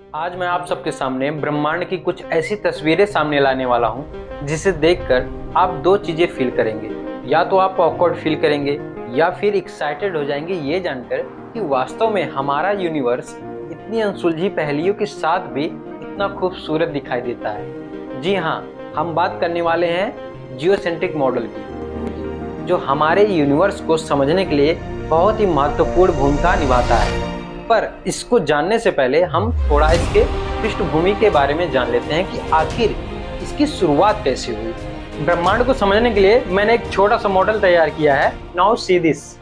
आज मैं आप सबके सामने ब्रह्मांड की कुछ ऐसी तस्वीरें सामने लाने वाला हूँ जिसे देखकर आप दो चीजें फील करेंगे। या तो आप ऑकवर्ड फील करेंगे या फिर एक्साइटेड हो जाएंगे ये जानकर कि वास्तव में हमारा यूनिवर्स इतनी अनसुलझी पहेलियों के साथ भी इतना खूबसूरत दिखाई देता है। जी हाँ, हम बात करने वाले हैं जियोसेंट्रिक मॉडल की, जो हमारे यूनिवर्स को समझने के लिए बहुत ही महत्वपूर्ण भूमिका निभाता है। पर इसको जानने से पहले हम थोड़ा इसके पृष्ठभूमि के बारे में जान लेते हैं कि आखिर इसकी शुरुआत कैसे हुई। ब्रह्मांड को समझने के लिए मैंने एक छोटा सा मॉडल तैयार किया है। Now see this.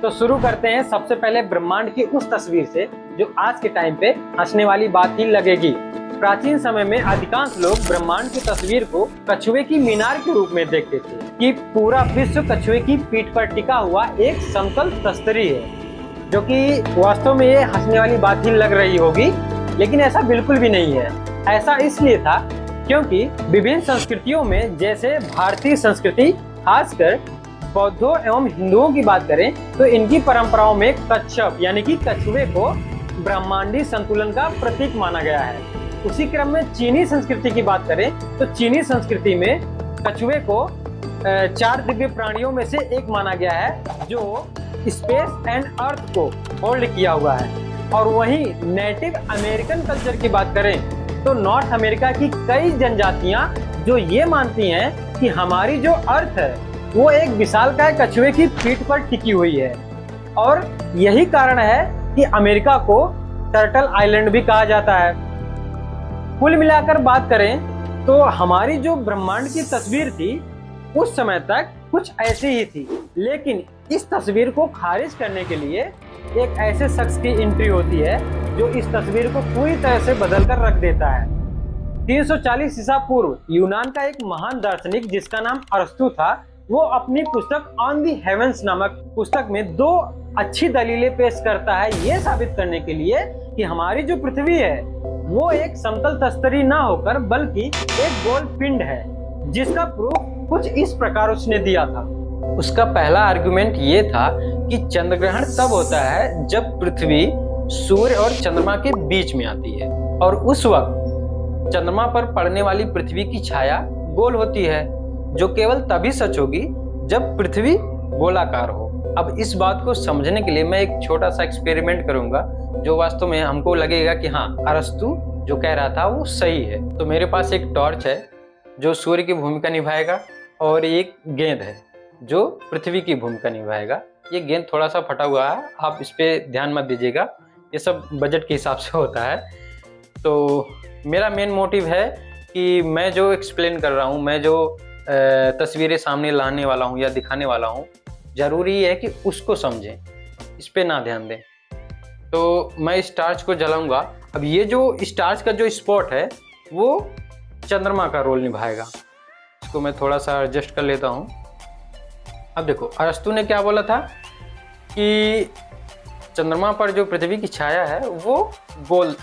तो शुरू करते हैं सबसे पहले ब्रह्मांड की उस तस्वीर से जो आज के टाइम पे हंसने वाली बात ही लगेगी। प्राचीन समय में अधिकांश लोग ब्रह्मांड की तस्वीर को कछुए की मीनार के रूप में देखते थे कि पूरा विश्व कछुए की पीठ पर टिका हुआ एक समतल तस्तरी है, जो कि वास्तव में ये हंसने वाली बात ही लग रही होगी, लेकिन ऐसा बिल्कुल भी नहीं है। ऐसा इसलिए था क्योंकि विभिन्न संस्कृतियों में, जैसे भारतीय संस्कृति, खासकर बौद्धों एवं हिंदुओं की बात करें तो इनकी परंपराओं में कच्छप यानी कि कछुए को ब्रह्मांडीय संतुलन का प्रतीक माना गया है। उसी क्रम में चीनी संस्कृति की बात करें तो चीनी संस्कृति में कछुए को 4 दिव्य प्राणियों में से एक माना गया है, जो स्पेस एंड अर्थ को होल्ड किया हुआ है। और वहीं नेटिव अमेरिकन कल्चर की बात करें तो नॉर्थ अमेरिका की कई जनजातियां जो ये मानती हैं कि हमारी जो अर्थ है वो एक विशालकाय कछुए की पीठ पर टिकी हुई है। और यही कारण है कि अमेरिका को टर्टल आइलैंड भी कहा जाता है। कुल मिलाकर बात करें तो हमारी जो ब्रह्मांड की तस्वीर थी उस समय तक कुछ ऐसी ही थी, लेकिन इस तस्वीर को खारिज करने के लिए एक ऐसे शख्स की एंट्री होती है जो इस तस्वीर को पूरी तरह से बदल कर रख देता है। 340 ईसा पूर्व यूनान का एक महान दार्शनिक जिसका नाम अरस्तु था, वो अपनी पुस्तक ऑन दी हेवेंस नामक पुस्तक में 2 अच्छी दलीलें पेश करता है, ये साबित करने के लिए कि हमारी जो पृथ्वी है वो एक समतल तस्तरी ना होकर बल्कि एक गोल पिंड है, जिसका प्रूफ कुछ इस प्रकार उसने दिया था। उसका पहला आर्गुमेंट ये था कि चंद्रग्रहण तब होता है जब पृथ्वी सूर्य और चंद्रमा के बीच में आती है, और उस वक्त चंद्रमा पर पड़ने वाली पृथ्वी की छाया गोल होती है, जो केवल तभी सच होगी जब पृथ्वी गोलाकार हो। अब इस बात को समझने के लिए मैं एक छोटा सा एक्सपेरिमेंट करूंगा, जो वास्तव में हमको लगेगा कि हाँ, अरस्तु जो कह रहा था वो सही है। तो मेरे पास एक टॉर्च है जो सूर्य की भूमिका निभाएगा, और एक गेंद है जो पृथ्वी की भूमिका निभाएगा। ये गेंद थोड़ा सा फटा हुआ है, आप इस पर ध्यान मत दीजिएगा, ये सब बजट के हिसाब से होता है। तो मेरा मेन मोटिव है कि मैं जो एक्सप्लेन कर रहा हूँ, मैं जो तस्वीरें सामने लाने वाला हूँ या दिखाने वाला हूँ, ज़रूरी है कि उसको समझें, इस पे ना ध्यान दें। तो मैं इस टार्च को जलाऊंगा। अब ये जो इस टार्च का जो स्पॉट है वो चंद्रमा का रोल निभाएगा। इसको मैं थोड़ा सा एडजस्ट कर लेता हूँ। अब देखो, अरस्तु ने क्या बोला था कि चंद्रमा पर जो पृथ्वी की छाया है वो गोल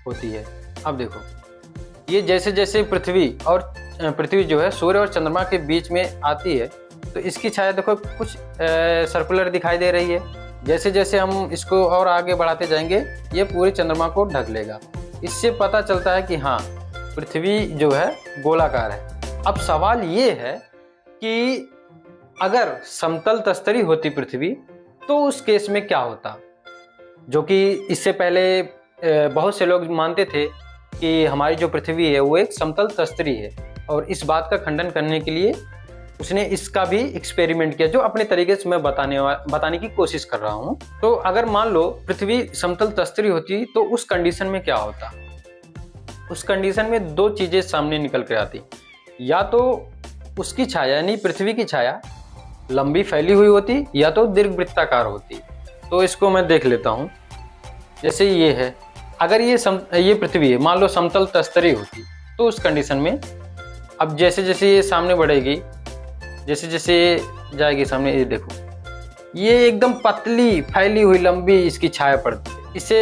होती है। अब देखो, ये जैसे जैसे पृथ्वी जो है सूर्य और चंद्रमा के बीच में आती है तो इसकी छाया देखो कुछ सर्कुलर दिखाई दे रही है। जैसे जैसे हम इसको और आगे बढ़ाते जाएंगे ये पूरे चंद्रमा को ढक लेगा। इससे पता चलता है कि हाँ, पृथ्वी जो है गोलाकार है। अब सवाल ये है कि अगर समतल तस्तरी होती पृथ्वी तो उस केस में क्या होता, जो कि इससे पहले बहुत से लोग मानते थे कि हमारी जो पृथ्वी है वो एक समतल तस्तरी है। और इस बात का खंडन करने के लिए उसने इसका भी एक्सपेरिमेंट किया, जो अपने तरीके से मैं बताने की कोशिश कर रहा हूँ। तो अगर मान लो पृथ्वी समतल तस्तरी होती तो उस कंडीशन में क्या होता। उस कंडीशन में 2 चीज़ें सामने निकल कर आती। या तो उसकी छाया यानी पृथ्वी की छाया लंबी फैली हुई होती, या तो दीर्घवृत्ताकार होती। तो इसको मैं देख लेता हूँ। जैसे ये है, अगर ये पृथ्वी है, मान लो समतल तस्तरी होती, तो उस कंडीशन में अब जैसे जैसे ये सामने बढ़ेगी, जैसे जैसे जाएगी सामने, ये देखो ये एकदम पतली फैली हुई लंबी इसकी छाया पड़ती है। इसे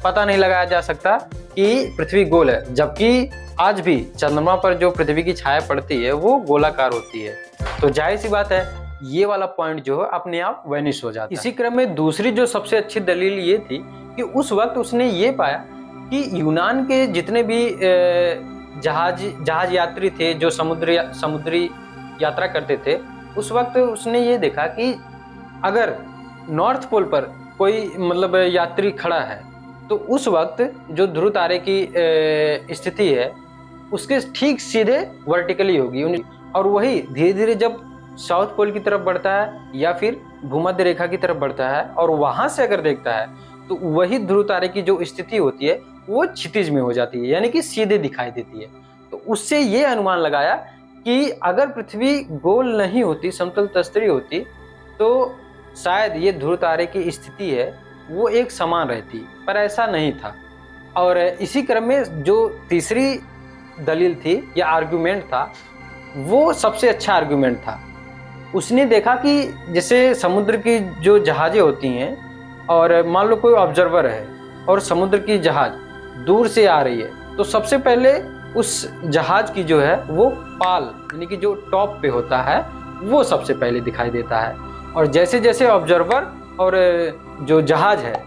पता नहीं लगाया जा सकता कि पृथ्वी गोल है, जबकि आज भी चंद्रमा पर जो पृथ्वी की छाया पड़ती है वो गोलाकार होती है। तो जाहिर सी बात है ये वाला पॉइंट जो है अपने आप वैनिश हो जाता है। इसी क्रम में दूसरी जो सबसे अच्छी दलील ये थी कि उस वक्त उसने ये पाया कि यूनान के जितने भी जहाज यात्री थे जो समुद्री यात्रा करते थे, उस वक्त उसने ये देखा कि अगर नॉर्थ पोल पर कोई मतलब यात्री खड़ा है तो उस वक्त जो ध्रुव तारे की स्थिति है उसके ठीक सीधे वर्टिकली होगी, और वही धीरे धीरे जब साउथ पोल की तरफ बढ़ता है या फिर भूमध्य रेखा की तरफ बढ़ता है और वहां से अगर देखता है तो वही ध्रुव तारे की जो स्थिति होती है वो क्षितिज में हो जाती है, यानी कि सीधे दिखाई देती है। तो उससे ये अनुमान लगाया कि अगर पृथ्वी गोल नहीं होती, समतल तस्तरी होती, तो शायद ये ध्रुव तारे की स्थिति है वो एक समान रहती, पर ऐसा नहीं था। और इसी क्रम में जो तीसरी दलील थी या आर्गुमेंट था वो सबसे अच्छा आर्गुमेंट था। उसने देखा कि जैसे समुद्र की जो जहाज़ें होती हैं और मान लो कोई ऑब्जर्वर है और समुद्र की जहाज दूर से आ रही है, तो सबसे पहले उस जहाज की जो है वो पाल यानी कि जो टॉप पे होता है वो सबसे पहले दिखाई देता है, और जैसे जैसे ऑब्जर्वर और जो जहाज है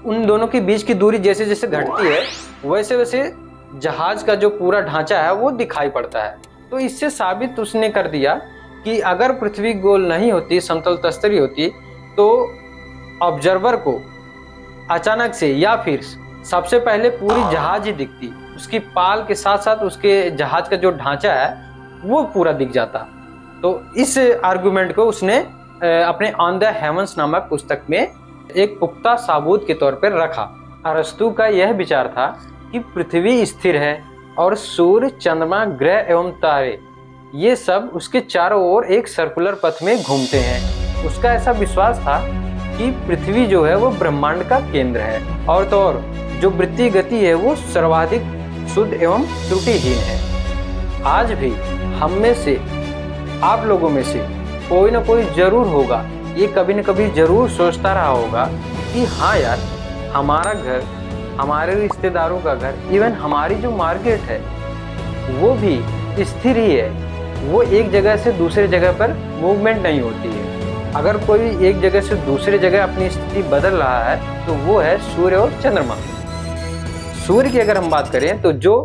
उन दोनों के बीच की दूरी जैसे जैसे घटती है वैसे वैसे जहाज का जो पूरा ढांचा है वो दिखाई पड़ता है। तो इससे साबित उसने कर दिया कि अगर पृथ्वी गोल नहीं होती, समतल तस्तरी होती, तो ऑब्जर्वर को अचानक से या फिर सबसे पहले पूरी जहाज ही दिखती, उसकी पाल के साथ साथ उसके जहाज का जो ढांचा है वो पूरा दिख जाता। तो इस आर्गुमेंट को उसने अपने ऑन द हेवंस नामक पुस्तक में एक पुख्ता साबूत के तौर पर रखा। अरस्तु का यह विचार था कि पृथ्वी स्थिर है और सूर्य, चंद्रमा, ग्रह एवं तारे ये सब उसके चारों ओर एक सर्कुलर पथ में घूमते हैं। उसका ऐसा विश्वास था कि पृथ्वी जो है वो ब्रह्मांड का केंद्र है, और तो और जो वृत्तीय गति है वो सर्वाधिक शुद्ध एवं त्रुटिहीन है। आज भी हम में से, आप लोगों में से कोई ना कोई जरूर होगा, ये कभी न कभी जरूर सोचता रहा होगा कि हाँ यार, हमारा घर, हमारे रिश्तेदारों का घर, इवन हमारी जो मार्केट है वो भी स्थिर ही है, वो एक जगह से दूसरी जगह पर मूवमेंट नहीं होती है। अगर कोई एक जगह से दूसरी जगह अपनी स्थिति बदल रहा है तो वो है सूर्य और चंद्रमा। सूर्य की अगर हम बात करें तो जो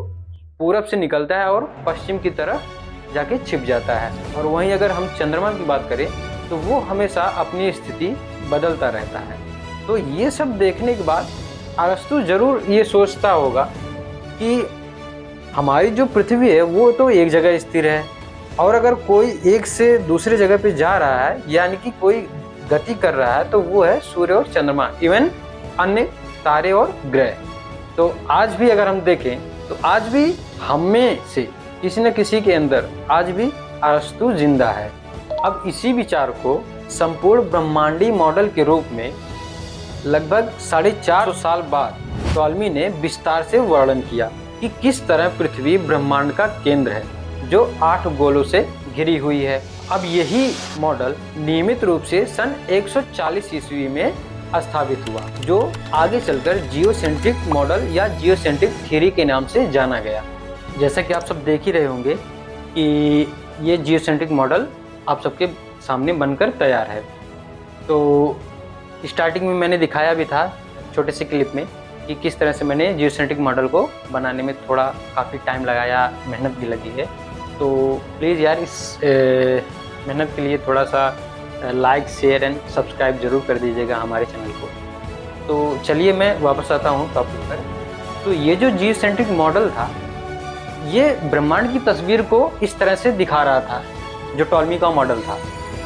पूरब से निकलता है और पश्चिम की तरफ जाके छिप जाता है, और वहीं अगर हम चंद्रमा की बात करें तो वो हमेशा अपनी स्थिति बदलता रहता है। तो ये सब देखने के बाद अरस्तु जरूर ये सोचता होगा कि हमारी जो पृथ्वी है वो तो एक जगह स्थिर है, और अगर कोई एक से दूसरी जगह पे जा रहा है यानी कि कोई गति कर रहा है तो वो है सूर्य और चंद्रमा, इवन अन्य तारे और ग्रह। तो आज भी अगर हम देखें तो आज भी हम में से किसी न किसी के अंदर आज भी अरस्तु जिंदा है। अब इसी विचार को संपूर्ण ब्रह्मांडीय मॉडल के रूप में लगभग 450 साल बाद टॉलमी ने विस्तार से वर्णन किया कि किस तरह पृथ्वी ब्रह्मांड का केंद्र है जो 8 गोलों से घिरी हुई है। अब यही मॉडल नियमित रूप से सन 140 ईस्वी में स्थापित हुआ, जो आगे चलकर जियोसेंट्रिक मॉडल या जियोसेंट्रिक थ्योरी के नाम से जाना गया। जैसा कि आप सब देख ही रहे होंगे कि ये जियोसेंट्रिक मॉडल आप सबके सामने बनकर तैयार है। तो स्टार्टिंग में मैंने दिखाया भी था छोटे से क्लिप में कि किस तरह से मैंने जियोसेंट्रिक मॉडल को बनाने में थोड़ा काफ़ी टाइम लगाया, मेहनत भी लगी है। तो प्लीज़ यार इस मेहनत के लिए थोड़ा सा लाइक, शेयर एंड सब्सक्राइब जरूर कर दीजिएगा हमारे चैनल को। तो चलिए मैं वापस आता हूँ टॉपिक पर। तो ये जो जियोसेंट्रिक मॉडल था ये ब्रह्मांड की तस्वीर को इस तरह से दिखा रहा था जो टॉलमी का मॉडल था।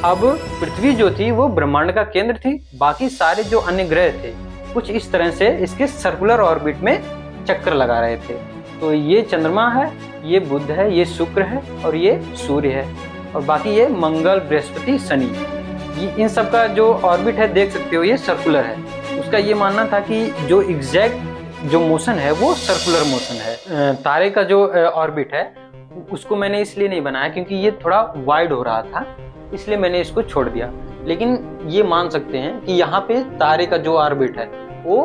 अब पृथ्वी जो थी वो ब्रह्मांड का केंद्र थी, बाकी सारे जो अन्य ग्रह थे कुछ इस तरह से इसके सर्कुलर ऑर्बिट में चक्कर लगा रहे थे। तो ये चंद्रमा है, ये बुध है, ये शुक्र है और ये सूर्य है, और बाकी ये मंगल, बृहस्पति, शनि, ये इन सब का जो ऑर्बिट है देख सकते हो ये सर्कुलर है। उसका ये मानना था कि जो एग्जैक्ट जो मोशन है वो सर्कुलर मोशन है। तारे का जो ऑर्बिट है उसको मैंने इसलिए नहीं बनाया क्योंकि ये थोड़ा वाइड हो रहा था, इसलिए मैंने इसको छोड़ दिया। लेकिन ये मान सकते हैं कि यहाँ पे तारे का जो ऑर्बिट है वो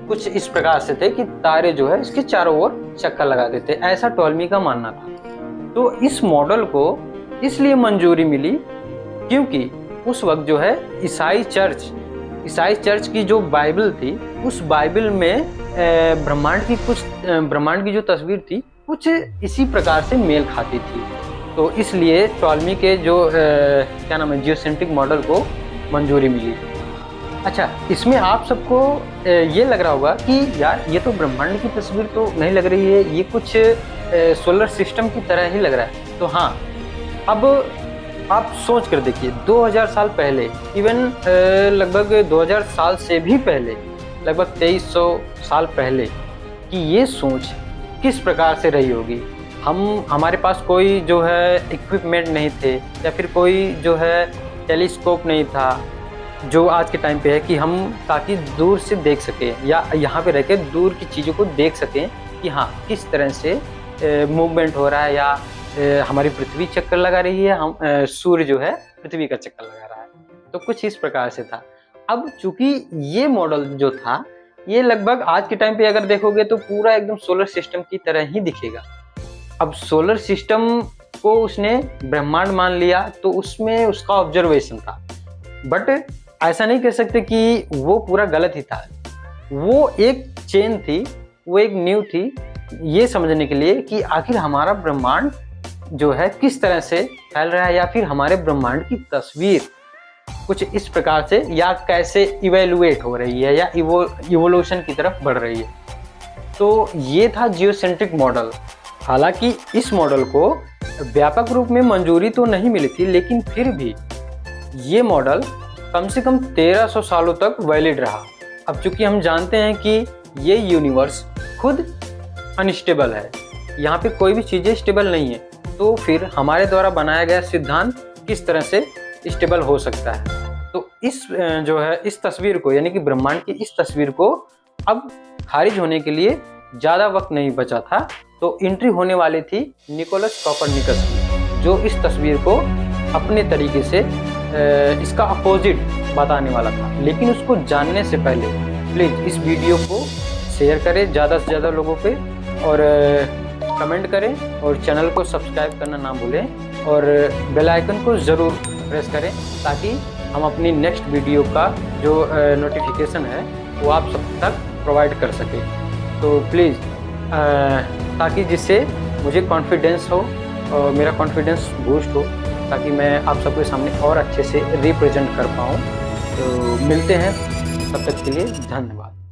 कुछ इस प्रकार से थे कि तारे जो है इसके चारों ओर चक्कर लगाते थे, ऐसा टॉलमी का मानना था। तो इस मॉडल को इसलिए मंजूरी मिली क्योंकि उस वक्त जो है ईसाई चर्च की जो बाइबल थी, उस बाइबल में ब्रह्मांड की जो तस्वीर थी कुछ इसी प्रकार से मेल खाती थी। तो इसलिए टॉलमी के जो क्या नाम है जियोसेंट्रिक मॉडल को मंजूरी मिली। अच्छा, इसमें आप सबको ये लग रहा होगा कि यार ये तो ब्रह्मांड की तस्वीर तो नहीं लग रही है, ये कुछ सोलर सिस्टम की तरह ही लग रहा है। तो हाँ, अब आप सोच कर देखिए 2000 साल पहले, इवन लगभग 2000 साल से भी पहले, लगभग 2300 साल पहले कि ये सोच किस प्रकार से रही होगी। हमारे पास कोई जो है इक्विपमेंट नहीं थे, या फिर कोई जो है टेलीस्कोप नहीं था जो आज के टाइम पे है कि हम ताकि दूर से देख सकें या यहाँ पे रह के दूर की चीज़ों को देख सकें कि हाँ किस तरह से मूवमेंट हो रहा है, या हमारी पृथ्वी चक्कर लगा रही है, हम सूर्य जो है पृथ्वी का चक्कर लगा रहा है। तो कुछ इस प्रकार से था। अब चूंकि ये मॉडल जो था ये लगभग आज के टाइम पे अगर देखोगे तो पूरा एकदम सोलर सिस्टम की तरह ही दिखेगा। अब सोलर सिस्टम को उसने ब्रह्मांड मान लिया तो उसमें उसका ऑब्जर्वेशन था, बट ऐसा नहीं कह सकते कि वो पूरा गलत ही था। वो एक चेन थी, वो एक नींव थी ये समझने के लिए कि आखिर हमारा ब्रह्मांड जो है किस तरह से फैल रहा है, या फिर हमारे ब्रह्मांड की तस्वीर कुछ इस प्रकार से या कैसे इवेलुएट हो रही है या इवोल्यूशन की तरफ बढ़ रही है। तो ये था जियोसेंट्रिक मॉडल। हालांकि इस मॉडल को व्यापक रूप में मंजूरी तो नहीं मिली थी, लेकिन फिर भी ये मॉडल कम से कम 1300 सालों तक वैलिड रहा। अब चूंकि हम जानते हैं कि ये यूनिवर्स खुद अनस्टेबल है, यहाँ पे कोई भी चीज़ें स्टेबल नहीं है, तो फिर हमारे द्वारा बनाया गया सिद्धांत किस तरह से स्टेबल हो सकता है। तो इस जो है इस तस्वीर को, यानी कि ब्रह्मांड की इस तस्वीर को अब खारिज होने के लिए ज़्यादा वक्त नहीं बचा था। तो एंट्री होने वाली थी निकोलस कोपरनिकस की, जो इस तस्वीर को अपने तरीके से इसका अपोजिट बताने वाला था। लेकिन उसको जानने से पहले प्लीज़ इस वीडियो को शेयर करें ज़्यादा से ज़्यादा लोगों पे, और कमेंट करें, और चैनल को सब्सक्राइब करना ना भूलें, और बेल आइकन को ज़रूर प्रेस करें ताकि हम अपनी नेक्स्ट वीडियो का जो नोटिफिकेशन है वो आप सब तक प्रोवाइड कर सकें। तो प्लीज़ ताकि जिससे मुझे कॉन्फिडेंस हो और मेरा कॉन्फिडेंस बूस्ट हो, ताकि मैं आप सबके सामने और अच्छे से रिप्रेजेंट कर पाऊँ। तो मिलते हैं, तब तक के लिए धन्यवाद।